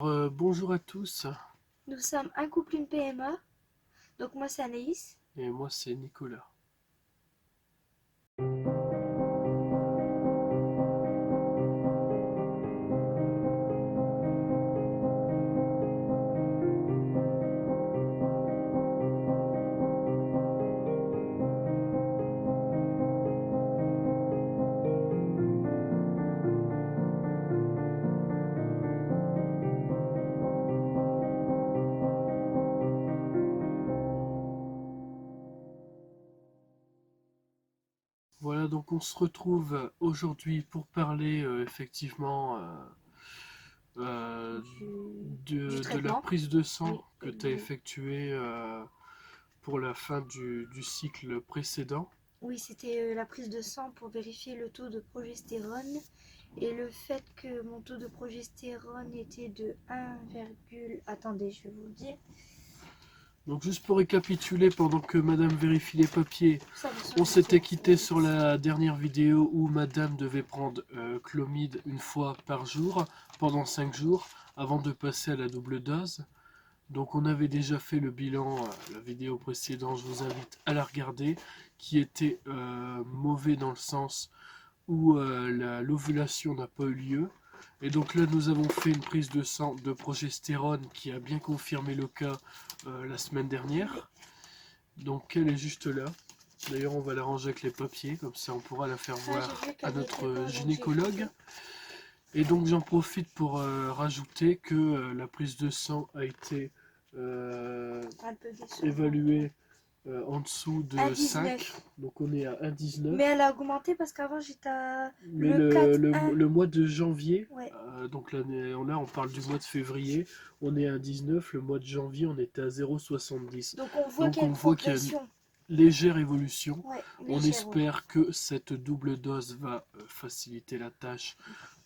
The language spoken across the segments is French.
Bonjour à tous, Nous sommes un couple, une PMA. Donc moi c'est Anaïs. et moi c'est Nicolas. Voilà, donc on se retrouve aujourd'hui pour parler effectivement euh, Du de la traitement. prise de sang Oui, que tu as effectuée pour la fin du cycle précédent. oui, c'était la prise de sang pour vérifier le taux de progestérone et le fait que mon taux de progestérone était de 1, attendez, je vais vous le dire. Donc juste pour récapituler, pendant que Madame vérifie les papiers, Ça va on s'enregistrer, s'était ça va quitté sur vite. la dernière vidéo où Madame devait prendre Clomid une fois par jour pendant 5 jours avant de passer à la double dose. Donc on avait déjà fait le bilan, la vidéo précédente, je vous invite à la regarder, qui était mauvais dans le sens où l'ovulation n'a pas eu lieu. Et donc là nous avons fait une prise de sang de progestérone qui a bien confirmé le cas la semaine Oui. dernière. Donc elle est juste là. D'ailleurs on va la ranger avec les papiers, comme ça on pourra la faire Ah, j'ai voir vu à qu'elle n'y était notre pas, donc j'ai gynécologue. changé. Et donc j'en profite pour rajouter que la prise de sang a été euh, Un peu décevant. évaluée en dessous de 5. 1,19. Donc on est à 1,19. Mais elle a augmenté parce qu'avant j'étais à Mais le 4,1. le mois de janvier, Ouais. donc là on parle du mois de février, on est à 19. Le mois de janvier on était à 0,70. Donc on voit qu'il Donc y a on une voit qu'il y a une progression. légère évolution. Ouais, On légère, ouais. espère que cette double dose va faciliter la tâche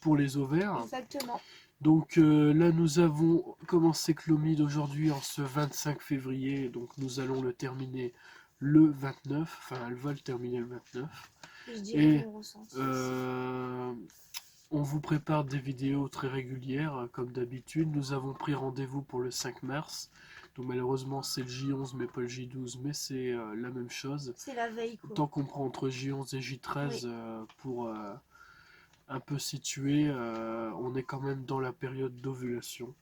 pour les ovaires. Exactement. Donc là, nous avons commencé Clomid aujourd'hui en ce 25 février. Donc nous allons le terminer le 29. Enfin, elle va le terminer le 29. Je dirais Et mon ressenti aussi. euh, on vous prépare des vidéos très régulières, comme d'habitude. Nous avons pris rendez-vous pour le 5 mars. Donc malheureusement, c'est le J11, mais pas le J12. Mais c'est la même chose. C'est la veille, quoi. Tant qu'on prend entre J11 et J13 Oui. pour un peu situer, on est quand même dans la période d'ovulation.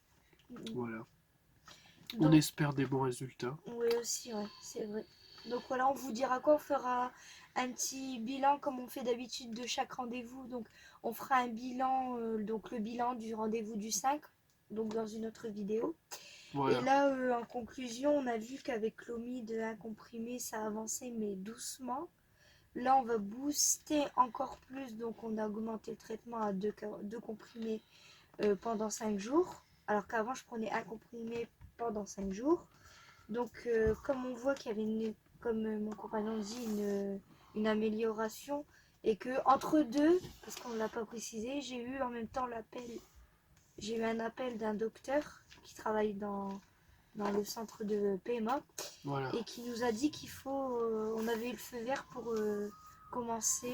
Voilà. On Donc, espère des bons résultats. oui aussi, ouais, c'est vrai. Donc voilà, on vous dira quoi? On fera un petit bilan comme on fait d'habitude de chaque rendez-vous. Donc on fera un bilan, donc le bilan du rendez-vous du 5, donc dans une autre vidéo. Et Voilà. là, en conclusion, on a vu qu'avec Clomid, un comprimé, ça avançait, mais doucement. Là, on va booster encore plus, donc on a augmenté le traitement à deux comprimés pendant 5 jours, alors qu'avant je prenais un comprimé pendant 5 jours. Donc comme on voit qu'il y avait, comme mon compagnon dit, une amélioration, et que entre deux, parce qu'on ne l'a pas précisé, j'ai eu en même temps j'ai eu un appel d'un docteur qui travaille dans le centre de PMA Voilà. et qui nous a dit on avait eu le feu vert pour commencer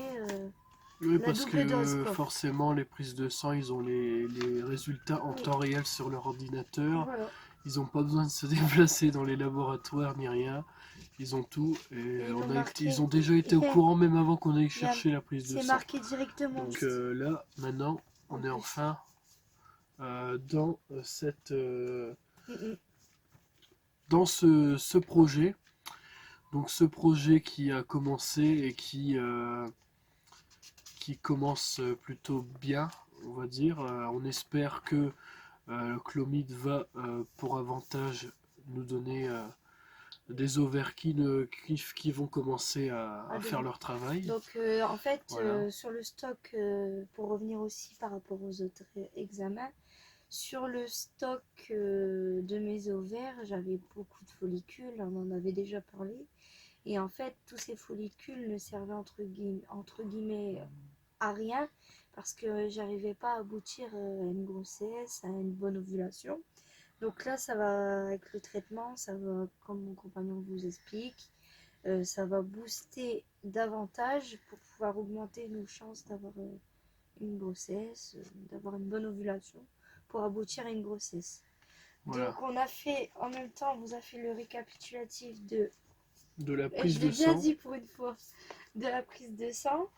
Oui, la parce double dose, que quoi. forcément, les prises de sang, ils ont les résultats en Oui, temps réel sur leur ordinateur. voilà. Ils n'ont pas besoin de se déplacer dans les laboratoires ni rien. Ils ont tout. Et Et ils l'ont ils marqué. ont déjà été au courant même avant qu'on aille chercher la prise de C'est sang. marqué directement Donc là, maintenant, en on est plus. enfin dans Mm, mm. dans ce projet. Donc ce projet qui a commencé et qui commence plutôt bien, on va dire. On espère que Clomid va pour avantage nous donner des ovaires qui vont commencer À à faire donner. leur travail. Donc en fait, Voilà. sur le stock, pour revenir aussi par rapport aux autres examens, sur le stock de mes ovaires, j'avais beaucoup de follicules, on en avait déjà parlé. Et en fait, tous ces follicules ne servaient entre guillemets à rien parce que j'arrivais pas à aboutir à une grossesse, à une bonne ovulation. Donc là, ça va avec le traitement, ça va, comme mon compagnon vous explique, ça va booster davantage pour pouvoir augmenter nos chances d'avoir une grossesse, d'avoir une bonne ovulation, pour aboutir à une grossesse. Voilà. Donc on a fait, en même temps, on vous a fait le récapitulatif De la et prise je de l'ai bien sang. dit pour une fois, de la prise de sang.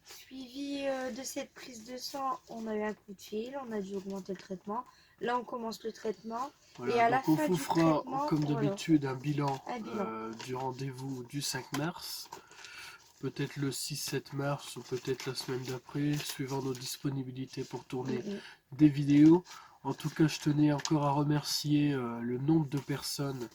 Suivi de cette prise de sang, on a eu un coup de fil, on a dû augmenter le traitement. Là, on commence le traitement. Et Voilà, à la donc on fin vous du fera, traitement, comme voilà, d'habitude, un bilan un bilan. du rendez-vous du 5 mars. Peut-être le 6-7 mars ou peut-être la semaine d'après, suivant nos disponibilités pour tourner Mm, mm. des vidéos. En tout cas, je tenais encore à remercier le nombre de personnes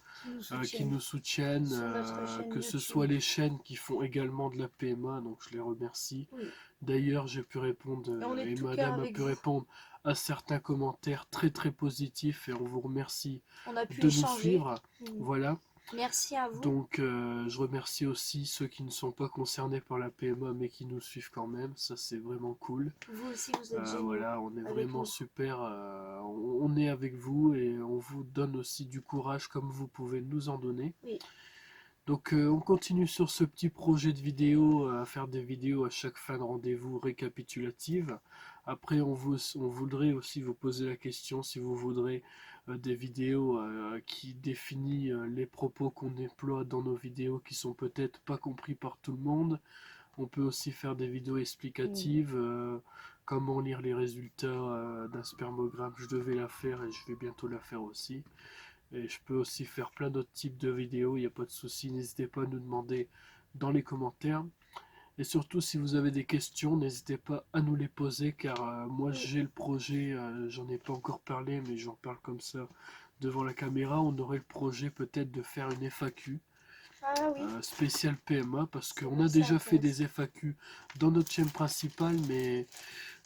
qui nous soutiennent, Sur notre chaîne que ce YouTube. soit les chaînes qui font également de la PMA, donc je les remercie. Oui. D'ailleurs, j'ai pu répondre, Et on est de et tout cœur madame a avec pu vous. répondre à certains commentaires très très positifs et on vous remercie On a pu de nous échanger. suivre. Mm. Voilà. Merci à vous. Donc, je remercie aussi ceux qui ne sont pas concernés par la PMA mais qui nous suivent quand même. Ça, c'est vraiment cool. Vous aussi, vous êtes géniaux Voilà, on est avec vraiment nous. super. On est avec vous et on vous donne aussi du courage comme vous pouvez nous en donner. Oui. Donc, on continue sur ce petit projet de vidéo, à faire des vidéos à chaque fin de rendez-vous récapitulative. Après, on voudrait aussi vous poser la question si vous voudrez des vidéos qui définissent les propos qu'on déploie dans nos vidéos qui sont peut-être pas compris par tout le monde. On peut aussi faire des vidéos explicatives, comment lire les résultats d'un spermogramme. Je devais la faire et je vais bientôt la faire aussi. Et je peux aussi faire plein d'autres types de vidéos, il n'y a pas de souci. N'hésitez pas à nous demander dans les commentaires. Et surtout, si vous avez des questions, n'hésitez pas à nous les poser, car moi Oui. j'ai le projet, j'en ai pas encore parlé, mais j'en parle comme ça devant la caméra. On aurait le projet peut-être de faire une FAQ Ah oui. spéciale PMA, parce C'est qu'on vrai a que ça déjà fait intéresse. des FAQ dans notre chaîne principale, mais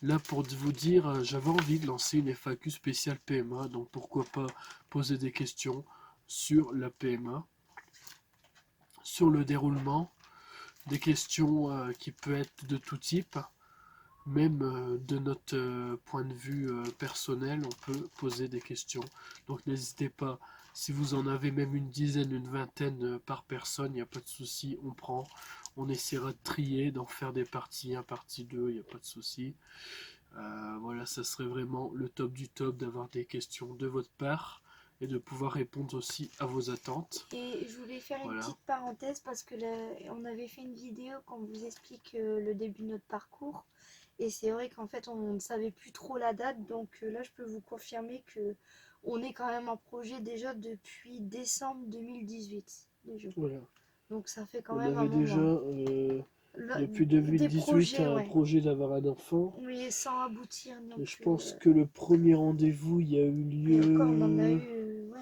là pour vous dire, j'avais envie de lancer une FAQ spéciale PMA, donc pourquoi pas poser des questions sur la PMA, sur le déroulement, des questions qui peuvent être de tout type, même de notre point de vue personnel, on peut poser des questions. Donc n'hésitez pas, si vous en avez même une dizaine, une vingtaine par personne, il n'y a pas de souci, on prend. On essaiera de trier, d'en faire des parties 1, partie 2, il n'y a pas de souci. Voilà, ça serait vraiment le top du top d'avoir des questions de votre part et de pouvoir répondre aussi à vos attentes. Et je voulais faire une Voilà. petite parenthèse parce que on avait fait une vidéo quand on vous explique le début de notre parcours. Et c'est vrai qu'en fait, on ne savait plus trop la date. Donc là, je peux vous confirmer que on est quand même en projet déjà depuis décembre 2018. Déjà. Voilà. Donc ça fait quand On même un avait déjà, moment. Là, depuis des 2018, projets, un ouais. projet d'avoir un enfant. Oui, sans aboutir. Et Donc, je pense que le premier rendez-vous, il y a eu et quoi, on en a lieu eu. Ouais.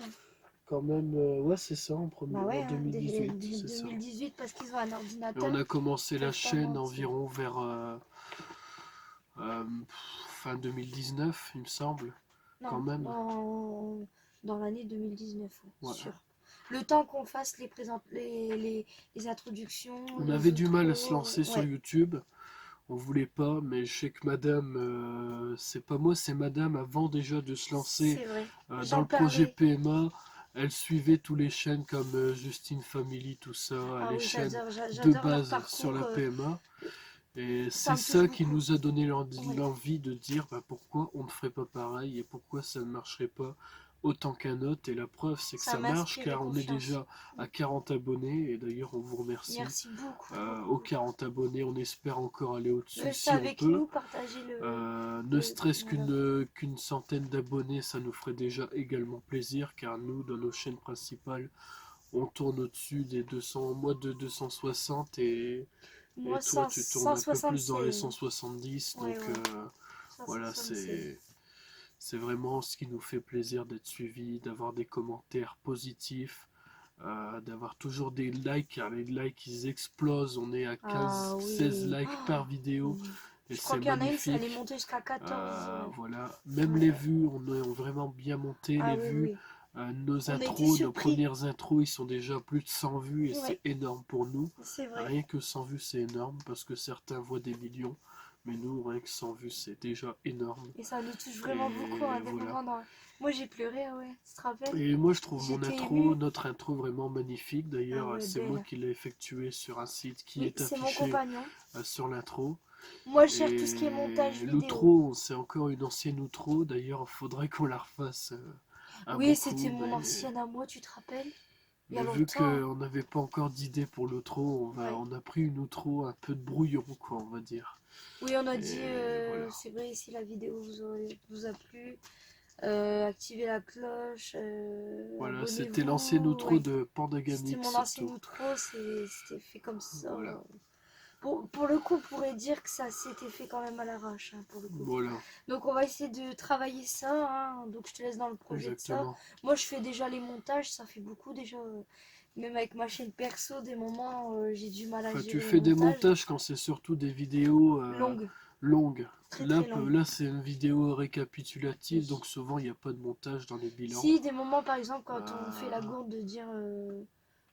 quand même, ouais, c'est ça, Bah en ouais, hein, 2018, dès c'est ça. 2018 parce qu'ils ont un Et on ordinateur. a commencé Ils la peuvent pas chaîne mentir. environ vers euh, fin 2019, il me semble, quand Non, même. dans l'année 2019, ouais, Ouais. sûr. Le temps qu'on fasse les introductions, On les avait du mal à se outros, lancer sur ouais, YouTube. On voulait pas, mais je sais que madame, c'est pas moi, c'est madame, avant déjà de se lancer c'est vrai. dans J'en le projet parlais. PMA, elle suivait toutes les chaînes comme Justine Family, tout ça, Ah les oui, chaînes de j'adore leur base sur parcours. la PMA. Et Ça c'est me touche ça qui beaucoup. nous a donné Oui, l'envie de dire bah, pourquoi on ne ferait pas pareil et pourquoi ça ne marcherait pas autant qu'un autre. Et la preuve, c'est que ça ça marche m'inspire car on est confiance. déjà à 40 abonnés. Et d'ailleurs, on vous remercie. Merci beaucoup, Aux beaucoup. 40 abonnés, on espère encore aller au-dessus Restez si on avec peut. nous, partagez Ne serait-ce voilà. qu'une centaine d'abonnés, ça nous ferait déjà également plaisir car nous, dans nos chaînes principales, on tourne au-dessus des 200, moi de 260 et Moi, toi tu tournes un peu plus dans les 176. 170. Ouais, Donc ouais, voilà, 176. c'est vraiment ce qui nous fait plaisir d'être suivi, d'avoir des commentaires positifs, d'avoir toujours des likes, car les likes ils explosent. On est à Ah 15-16 oui. likes par vidéo Oh, et je crois c'est qu'il y en a une, ça allait magnifique. monter jusqu'à 14. Voilà, même les Ouais. vues, ont vraiment bien monté Ah les oui, vues. oui. Nos On a été intros, nos surpris. premières intros, ils sont déjà plus de 100 vues et Ouais, c'est énorme pour nous. c'est vrai. Rien que 100 vues, c'est énorme parce que certains voient des millions, mais nous, rien que 100 vues, c'est déjà énorme. Et ça nous touche vraiment beaucoup, Et hein, des voilà. moments dans... Moi j'ai pleuré, ouais, tu te rappelles? Et moi je trouve J'étais émue. notre intro vraiment magnifique. Ah D'ailleurs, ouais, c'est moi belle. qui l'ai effectué sur un site qui Oui, est c'est mon affiché compagnon. sur l'intro. Moi je gère tout ce qui est montage Et vidéo. l'outro, c'est encore une ancienne outro. D'ailleurs, il faudrait qu'on la refasse un Oui, bon c'était coup. mon ancienne à moi, tu te rappelles? Il y a Mais vu longtemps. qu'on n'avait pas encore d'idée pour l'outro, Ouais. on a pris une outro un peu de brouillon, quoi, on va dire. Oui, on a dit, Et voilà. c'est vrai, si la vidéo vous a plu, activez la cloche, Voilà, c'était l'ancienne abonnez-vous. outro Ouais. de C'était Pandagamix mon ancienne surtout. outro, c'était fait comme ça. Voilà. Pour le coup, on pourrait dire que ça s'était fait quand même à l'arrache, hein, pour le coup. Voilà, Donc on va essayer de travailler ça, hein. Donc je te laisse dans le projet de ça. exactement. Moi je fais déjà les montages, ça fait beaucoup déjà. Même avec ma chaîne perso, des moments j'ai du mal à Enfin, tu gérer les fais des montages. montages quand c'est surtout des vidéos Longues, longues. très très longues. Là c'est une vidéo récapitulative, Oui. donc souvent il n'y a pas de montage dans les bilans. Si, des moments par exemple quand on fait la Euh, gourde de dire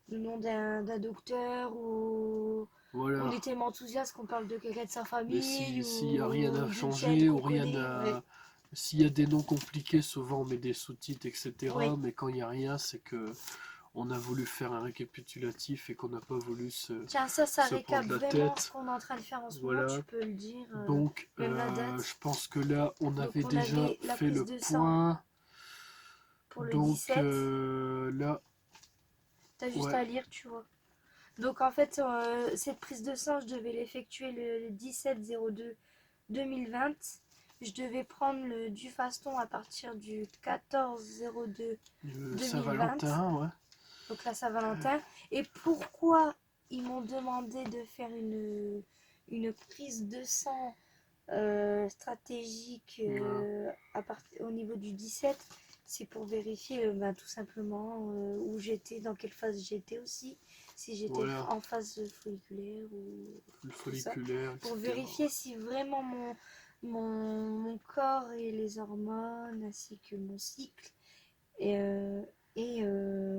le nom d'un docteur ou on voilà. est tellement enthousiaste qu'on parle de quelqu'un de sa Mais famille s'il n'y a rien à ou d'une chaîne changer ou qu'on rien connaît. Ouais. à... S'il y a des noms compliqués, souvent on met des sous-titres, Oui. etc. Mais quand il n'y a rien, c'est que on a voulu faire un récapitulatif et qu'on n'a pas voulu Tiens, ça se récap prendre la vraiment ce tête. qu'on est en train de faire en ce moment, Voilà. tu peux le dire, Donc, même la date. je pense que là, on Donc avait on déjà avait la fait prise le de sang point. pour le Donc 17. là, T'as juste ouais, à lire, tu vois. Donc en fait, cette prise de sang, je devais l'effectuer le 17-02 2020. Je devais prendre du faston à partir du 14-02 2020. Saint-Valentin, ouais. Donc la Saint-Valentin. Et pourquoi ils m'ont demandé de faire une prise de sang stratégique Voilà. au niveau du 17, c'est pour vérifier ben, tout simplement où j'étais, dans quelle phase j'étais aussi, si j'étais Voilà. en phase folliculaire ou Le tout ça, folliculaire, pour etc. vérifier si vraiment mon corps et les hormones ainsi que mon cycle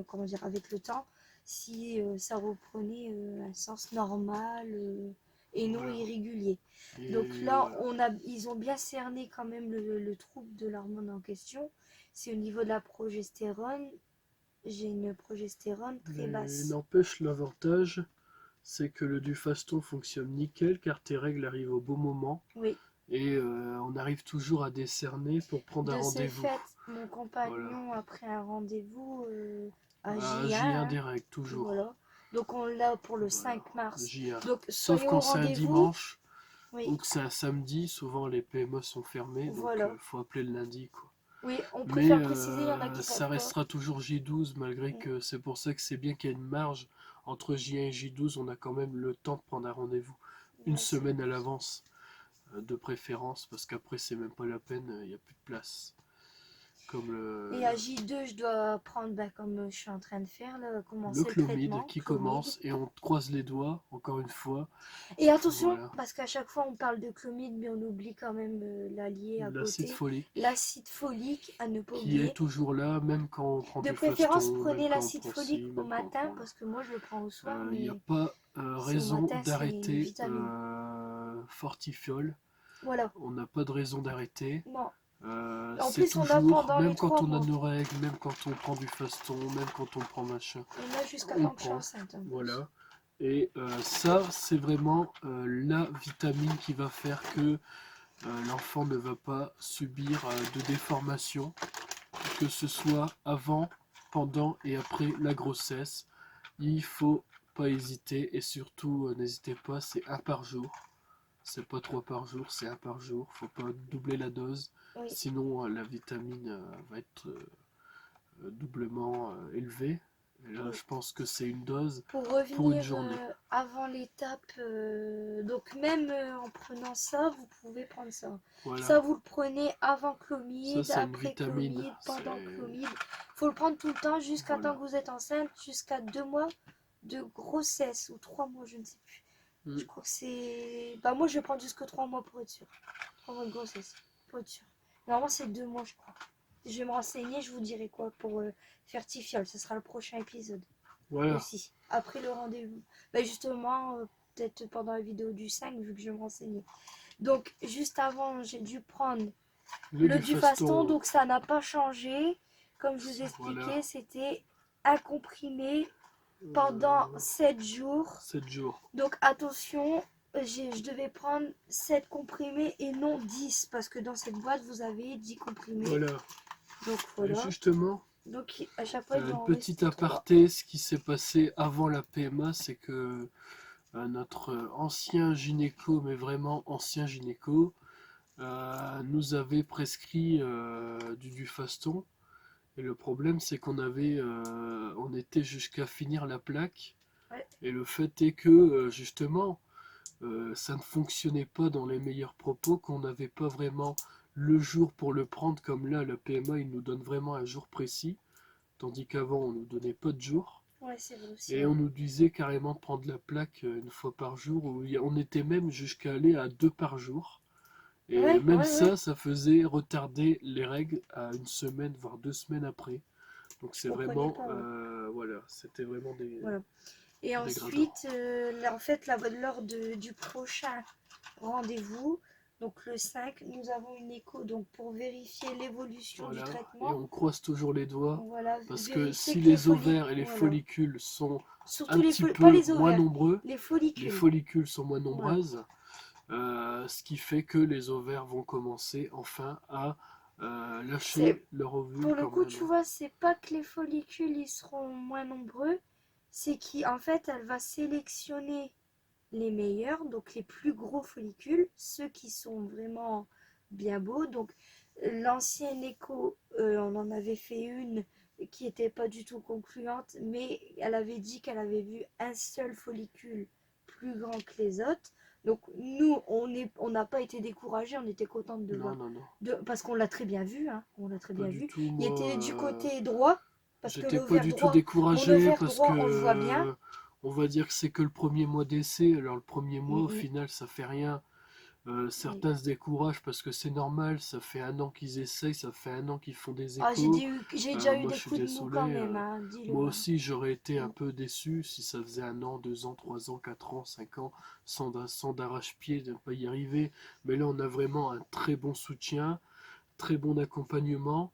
comment dire, avec le temps, si ça reprenait un sens normal et non Voilà. irrégulier. Donc Et là, voilà. ils ont bien cerné quand même le trouble de l'hormone en question. C'est au niveau de la progestérone. J'ai une progestérone très Mais basse. n'empêche, l'avantage, c'est que le Dufaston fonctionne nickel car tes règles arrivent au bon moment Oui. et on arrive toujours à décerner pour prendre un De ce rendez-vous. fait, mon Voilà. compagnon a pris un rendez-vous à À J1, J1 hein. direct, toujours. Voilà. Donc on l'a pour le Voilà. 5 mars. J1. Donc Sauf soyez quand au c'est un rendez-vous. dimanche Oui, ou que c'est un samedi, souvent les PME sont fermés, donc voilà. faut appeler le lundi, quoi. Oui, on Mais préfère préciser, il y en a qui ça savent pas. restera toujours J12, malgré Mm. que c'est pour ça que c'est bien qu'il y ait une marge entre J1 et J12. On a quand même le temps de prendre un rendez-vous une Ouais, c'est semaine à vrai. l'avance, de préférence, parce qu'après c'est même pas la peine, il n'y a plus de place. Comme Et à J2, je dois prendre, bah, comme je suis en train de faire, là, le commencer le chlomide traitement, qui chlomide. commence, et on croise les doigts, encore une fois. Et attention, Voilà. parce qu'à chaque fois on parle de chlomide, mais on oublie quand même l'allié à L'acide côté, folique, l'acide folique, à ne pas qui est oublier. toujours là, même quand on prend De du préférence, faston, même prenez quand on l'acide prend folique ci, au même quand on matin, prend là. parce que moi je le prends au soir, Il n'y a mais pas c'est au raison matin, c'est une d'arrêter vitamine. Fortifiol. Voilà. On n'a pas de raison d'arrêter. Non. En C'est plus, on a toujours, pendant les même quand trois on a mois. nos règles, même quand on prend du faston, même quand on prend machin, On a jusqu'à on temps que je suis prend. enceinte en plus. Voilà. Et ça, c'est vraiment la vitamine qui va faire que l'enfant ne va pas subir de déformation, que ce soit avant, pendant et après la grossesse. Il faut pas hésiter et surtout n'hésitez pas, c'est un par jour. C'est pas trois par jour, c'est un par jour. Faut pas doubler la dose, Oui. sinon la vitamine va être doublement élevée. Et là, Oui. je pense que c'est une dose Pour pour une revenir journée. avant l'étape, donc même en prenant ça, vous pouvez prendre ça. Voilà. Ça, vous le prenez avant Ça, chlomide, c'est une après vitamine. chlomide, pendant C'est chlomide. Faut le prendre tout le temps jusqu'à temps voilà. que vous êtes enceinte, jusqu'à 2 mois de grossesse ou 3 mois, je ne sais plus. Je Mm. crois que c'est. Bah, moi, je vais prendre jusque 3 mois pour être sûr. 3 mois de grossesse, pour être sûr. Normalement, c'est 2 mois, je crois. Je vais me renseigner, je vous dirai quoi pour Fertifiol. Ce sera le prochain épisode Voilà. aussi, après le rendez-vous. Bah justement, peut-être pendant la vidéo du 5, vu que je vais me renseigner. Donc, juste avant, j'ai dû prendre Le Dufaston, Dufaston, donc ça n'a pas changé. Comme je vous expliquais, voilà, c'était un comprimé pendant 7 jours. 7 jours. Donc attention, je devais prendre 7 comprimés et non 10 parce que dans cette boîte vous avez 10 comprimés. Voilà. Donc Et voilà. justement, Donc à chaque fois il doit une en petite rester 3. aparté, ce qui s'est passé avant la PMA, c'est que notre ancien gynéco, mais vraiment ancien gynéco, nous avait prescrit du Dufaston. Et le problème, c'est on était jusqu'à finir la plaque. Ouais. Et le fait est que, justement, ça ne fonctionnait pas dans les meilleurs propos, qu'on n'avait pas vraiment le jour pour le prendre, comme là, le PMA, il nous donne vraiment un jour précis, tandis qu'avant, on nous donnait pas de jour. Ouais, c'est vrai aussi. Et on nous disait carrément de prendre la plaque une fois par jour, on était même jusqu'à aller à 2 par jour. Et Ouais, même ouais, ouais. ça faisait retarder les règles à une semaine, voire 2 semaines après. Donc Je c'est comprenais vraiment, pas. Ouais. voilà, c'était vraiment Voilà. Et dégradant. ensuite, là, en fait, lors du prochain rendez-vous, donc le 5, nous avons une écho donc pour vérifier l'évolution du Voilà, et traitement. on croise toujours les doigts, Voilà, parce que vérifier si que les les follicules, ovaires et les voilà. follicules sont Surtout un petit pas peu les moins ovaires, nombreux, les les follicules. follicules sont moins Voilà. nombreuses, ce qui fait que les ovaires vont commencer enfin à C'est, lâcher leur ovule pour le quand coup, même. tu vois, c'est pas que les follicules ils seront moins nombreux, c'est qu'en fait, elle va sélectionner les meilleurs, donc les plus gros follicules, ceux qui sont vraiment bien beaux. Donc l'ancienne écho, on en avait fait une qui n'était pas du tout concluante, mais elle avait dit qu'elle avait vu un seul follicule plus grand que les autres. Donc nous, on n'a pas été découragés, on était contente de Non, voir, non, non, parce qu'on l'a très bien vu, hein, on l'a très pas bien du vu. tout. Il Moi, était du côté droit, parce que j'étais pas du tout mon découragé ovaire parce droit, on le voit bien. que on va dire que c'est que le premier mois d'essai. Alors le premier mois, Mm, au mm. final, ça fait rien. Oui. Certains se découragent parce que c'est normal, ça fait un an qu'ils essayent, ça fait un an qu'ils font des Ah, échos. j'ai déjà eu Moi, je des suis coups de mou désolé. quand même, hein, dis-le. Moi Hein. aussi, j'aurais été un Mm. peu déçu si ça faisait 1 an, 2 ans, 3 ans, 4 ans, 5 ans sans d'arrache-pied de ne pas y arriver. Mais là, on a vraiment un très bon soutien, très bon accompagnement.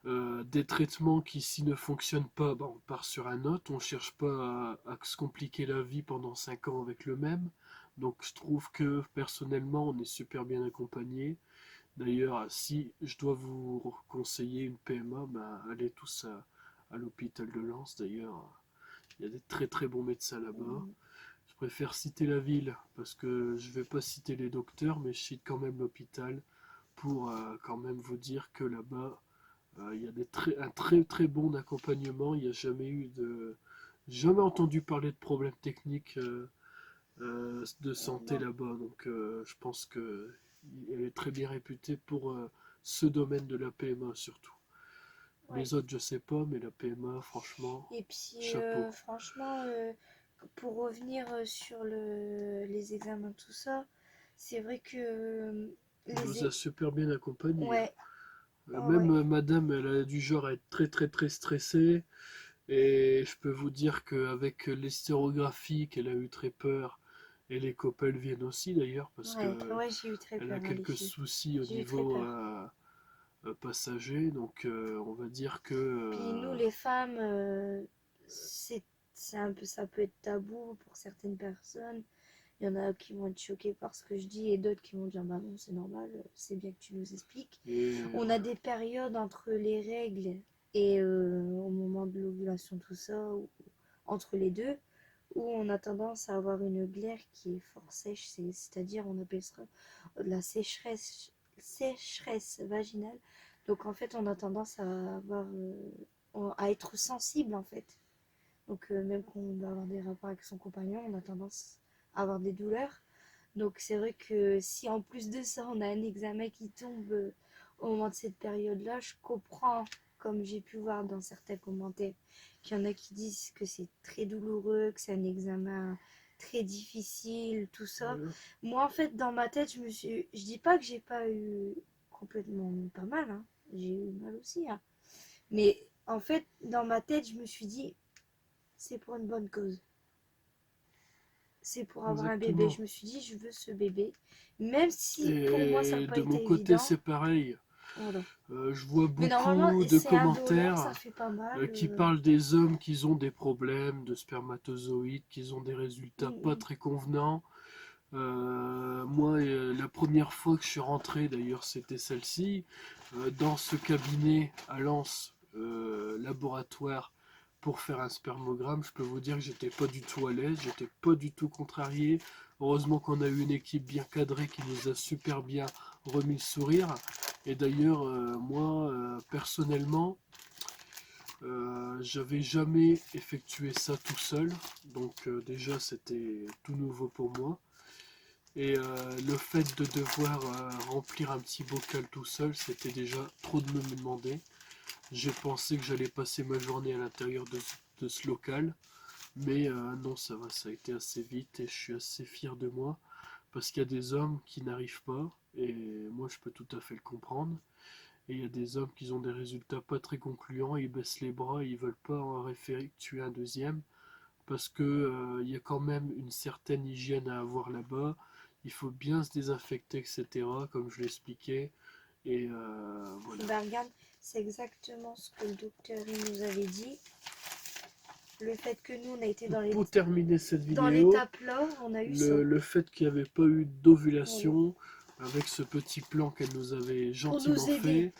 Des traitements qui, s'ils ne fonctionnent pas, bah, on part sur un autre. On ne cherche pas à se compliquer la vie pendant 5 ans avec le même. Donc je trouve que personnellement, on est super bien accompagné. D'ailleurs, si je dois vous conseiller une PMA, bah, allez tous à l'hôpital de Lens. D'ailleurs, il y a des très très bons médecins là-bas. Mm. Je préfère citer la ville parce que je ne vais pas citer les docteurs, mais je cite quand même l'hôpital pour quand même vous dire que là-bas, il y a un très très bon accompagnement. Il n'y a jamais entendu parler de problèmes techniques de santé Non. là-bas. Donc je pense que elle est très bien réputée pour ce domaine de la PMA surtout. Ouais. Les autres, je sais pas, mais la PMA, franchement, Et puis, chapeau. franchement, pour revenir sur les examens, tout ça, c'est vrai que On les... nous a super bien accompagnés. Ouais, ouais, Même ouais. madame, elle a du genre à être très très très stressée. Et je peux vous dire qu'avec l'hystérographie, qu'elle a eu très peur, et les copains viennent aussi d'ailleurs, parce Ouais, que ouais, j'ai eu très elle a peur, hein, les quelques filles. soucis au J'ai eu très niveau peur. passager. Donc on va dire que Puis nous, les femmes, c'est, c'est un peu, ça peut être tabou pour certaines personnes. Il y en a qui vont être choqués par ce que je dis et d'autres qui vont dire bah non, c'est normal, c'est bien que tu nous expliques. et On a des périodes entre les règles et au moment de l'ovulation, tout ça, ou entre les deux, où on a tendance à avoir une glaire qui est fort sèche, c'est-à-dire on appelle ça de la sécheresse vaginale. Donc en fait, on a tendance à avoir, à être sensible en fait. Donc même quand on doit avoir des rapports avec son compagnon, on a tendance à avoir des douleurs. Donc c'est vrai que si en plus de ça, on a un examen qui tombe au moment de cette période-là, je comprends, comme j'ai pu voir dans certains commentaires, qu'il y en a qui disent que c'est très douloureux, que c'est un examen très difficile, tout ça. voilà. Moi, en fait, dans ma tête, je dis pas que j'ai pas eu complètement pas mal, hein. J'ai eu mal aussi, hein. Mais en fait, dans ma tête, je me suis dit, c'est pour une bonne cause. c'est pour avoir un bébé. Exactement. Je me suis dit, je veux ce bébé. Même si pour moi, ça n'a Et pas de mon été côté, évident. c'est pareil. Voilà. Je vois Mais normalement, beaucoup de c'est indolore, ça commentaires fait pas mal. qui parlent des hommes qui ont des problèmes de spermatozoïdes, qui ont des résultats pas Mm, très convenants. Moi, la première fois que je suis rentré, d'ailleurs, c'était celle-ci, dans ce cabinet à Lens, laboratoire, pour faire un spermogramme, je peux vous dire que j'étais pas du tout à l'aise, j'étais pas du tout contrarié. Heureusement qu'on a eu une équipe bien cadrée qui nous a super bien remis le sourire. Et d'ailleurs, moi, personnellement, j'avais jamais effectué ça tout seul, donc déjà c'était tout nouveau pour moi. Et le fait de devoir remplir un petit bocal tout seul, c'était déjà trop de me demander. J'ai pensé que j'allais passer ma journée à l'intérieur de ce local, mais non, ça va, ça a été assez vite et je suis assez fier de moi parce qu'il y a des hommes qui n'arrivent pas et moi je peux tout à fait le comprendre. Et il y a des hommes qui ont des résultats pas très concluants, ils baissent les bras et ils veulent pas en effectuer un deuxième parce que il y a quand même une certaine hygiène à avoir là-bas. Il faut bien se désinfecter, etc., comme je l'expliquais. Et voilà. Ben, regarde, c'est exactement ce que le docteur il nous avait dit. Le fait que nous, on a été Pour terminer cette dans vidéo, l'étape là, on a eu ça. le fait qu'il n'y avait pas eu Voilà. d'ovulation, avec ce petit plan qu'elle nous avait Pour gentiment nous aider. fait,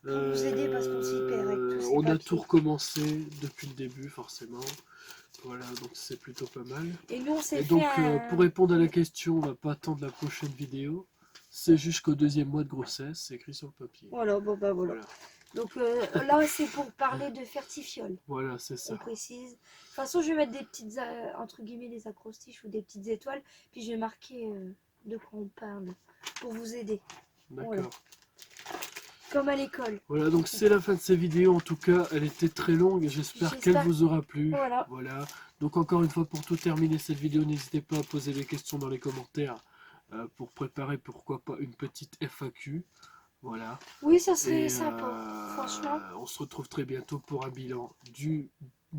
Pour nous aider parce qu'on s'y perd avec tous ces on a tout papiers. recommencé depuis le début, forcément. Voilà, donc c'est plutôt pas mal. Et nous, on s'est Et fait donc, pour un... répondre à la question, on va pas attendre la prochaine vidéo. C'est jusqu'au deuxième mois de grossesse, c'est écrit sur le papier. Voilà, bon bah voilà. Voilà, Donc là, c'est pour parler de fertifiole. voilà, c'est On ça. précise. De toute façon, je vais mettre des petites, entre guillemets, des acrostiches ou des petites étoiles. Puis je vais marquer de quoi on parle pour vous aider. Voilà. D'accord. Comme à l'école. Voilà, donc c'est la fin de cette vidéo. En tout cas, elle était très longue et j'espère qu'elle vous aura plu. Voilà. Voilà. Donc encore une fois, pour tout terminer cette vidéo, n'hésitez pas à poser des questions dans les commentaires pour préparer, pourquoi pas, une petite FAQ. Voilà. Oui, ça serait Et sympa. Franchement. on se retrouve très bientôt pour un bilan du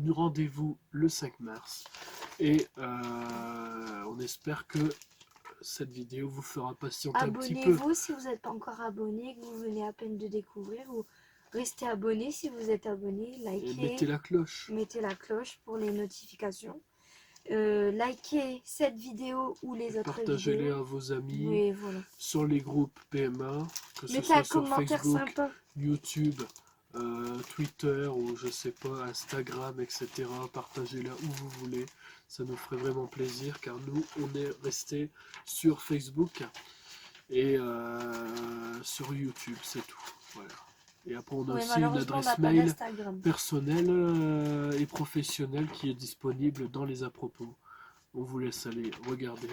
rendez-vous le 5 mars. Et on espère que cette vidéo vous fera patienter un petit peu. Abonnez-vous si vous n'êtes pas encore abonné, que vous venez à peine de découvrir. Ou restez abonné si vous êtes abonné. Et Likez. mettez la cloche. Mettez la cloche pour les notifications. Likez cette vidéo ou les autres Partagez-les vidéos. à vos amis, Oui, voilà. sur les groupes PMA, que ce Mettez un soit sur commentaire Facebook, sympa. YouTube, Twitter ou je sais pas, Instagram, etc. Partagez-la où vous voulez. Ça nous ferait vraiment plaisir car nous, on est resté sur Facebook et sur YouTube, c'est tout. Voilà. Et après, on a Oui, aussi une malheureusement, on n'a adresse pas mail d'Instagram. personnelle et professionnelle qui est disponible dans les à propos. On vous laisse aller regarder.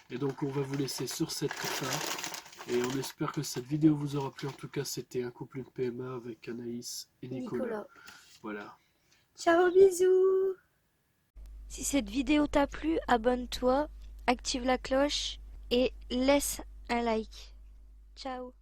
Et donc on va vous laisser sur cette fin. Et on espère que cette vidéo vous aura plu. En tout cas, c'était un couple de PMA avec Anaïs et Nicolas. Voilà. Ciao, bisous. Si cette vidéo t'a plu, abonne-toi, active la cloche et laisse un like. Ciao.